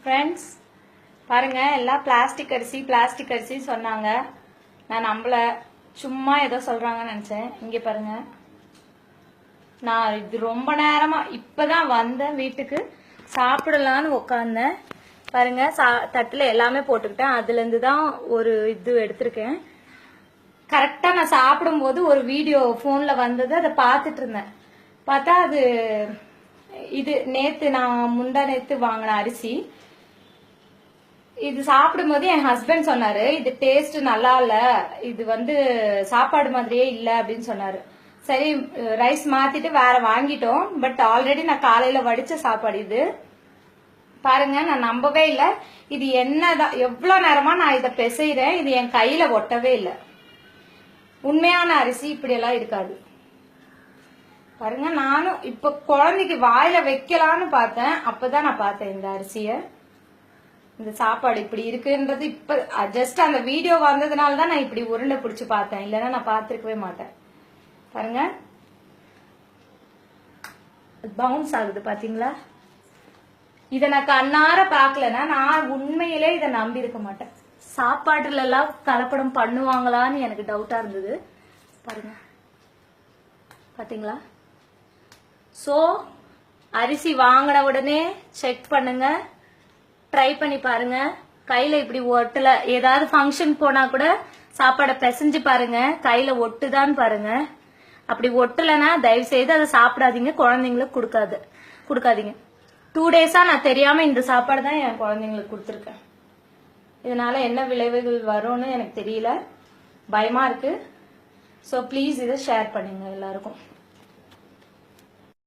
Friends பாருங்க, எல்லாம் plastic அரிசி சொன்னாங்க. நான் நம்பல, சும்மா ஏதோ சொல்றாங்கன்னு நினைச்சேன். இங்க பாருங்க, நான் இது ரொம்ப நேரமா இப்பதான் வந்தேன் வீட்டுக்கு, சாப்பிடலான்னு உட்காந்தேன். பாருங்க, தட்டுல எல்லாமே போட்டுக்கிட்டேன். அதுல இருந்து தான் ஒரு இது எடுத்திருக்கேன். கரெக்டா நான் சாப்பிடும் போது ஒரு வீடியோ போன்ல வந்தது, அதை பார்த்துட்டு இருந்தேன். பார்த்தா அது இது நான் முந்தா நேத்து வாங்கின அரிசி. இது சாப்பிடும்போது என் ஹஸ்பண்ட் சொன்னாரு, இது டேஸ்ட் நல்லா இல்ல, இது சாப்பாடு மாதிரியே இல்ல அப்படின்னு சொன்னாரு. சரி, ரைஸ் மாத்திட்டு வேற வாங்கிட்டோம். பட் ஆல்ரெடி நான் காலையில வடிச்ச சாப்பாடு இது. பாருங்க, நான் நம்பவே இல்லை. இது என்னதான் எவ்வளவு நேரமா நான் இதை பிசைறேன், இது என் கையில ஒட்டவே இல்லை. உண்மையான அரிசி இப்படி எல்லாம் இருக்காது. பாருங்க, நானும் இப்ப குழந்தைக்கு வாயில வைக்கலான்னு பார்த்தேன். அப்பதான் நான் பார்த்தேன் இந்த அரிசிய, இந்த சாப்பாடு இப்படி இருக்குன்றது. இப்ப ஜஸ்ட் அந்த வீடியோ வந்ததுனால தான் நான் இப்படி உருண்டை பிடிச்சு பார்த்தேன், இல்லைன்னா நான் பார்த்திருக்கவே மாட்டேன். பாருங்க, பவுன்ஸ் ஆகுது பாத்தீங்களா? இதை நான் கண்ணார பாக்கலன்னா நான் உண்மையிலே இதை நம்பி இருக்க மாட்டேன். சாப்பாட்டுல எல்லாம் கலப்படம் பண்ணுவாங்களான்னு எனக்கு டவுட்டா இருந்தது. பாருங்க, பாத்தீங்களா? சோ அரிசி வாங்கின உடனே செக் பண்ணுங்க, ட்ரை பண்ணி பாருங்க. கையில இப்படி ஒட்டல, ஏதாவது ஃபங்க்ஷன் போனா கூட சாப்பாடை பிசைஞ்சு பாருங்க, கையில ஒட்டுதான்னு பாருங்க. அப்படி ஒட்டலைன்னா தயவு செய்து அதை சாப்பிடாதீங்க, குழந்தைங்களுக்கு கொடுக்காதீங்க. 2 டேஸா நான் தெரியாம இந்த சாப்பாடு தான் என் குழந்தைங்களுக்கு கொடுத்துருக்கேன். இதனால என்ன விளைவுகள் வரும்னு எனக்கு தெரியல, பயமா இருக்கு. ஸோ ப்ளீஸ் இதை ஷேர் பண்ணுங்க எல்லாருக்கும்.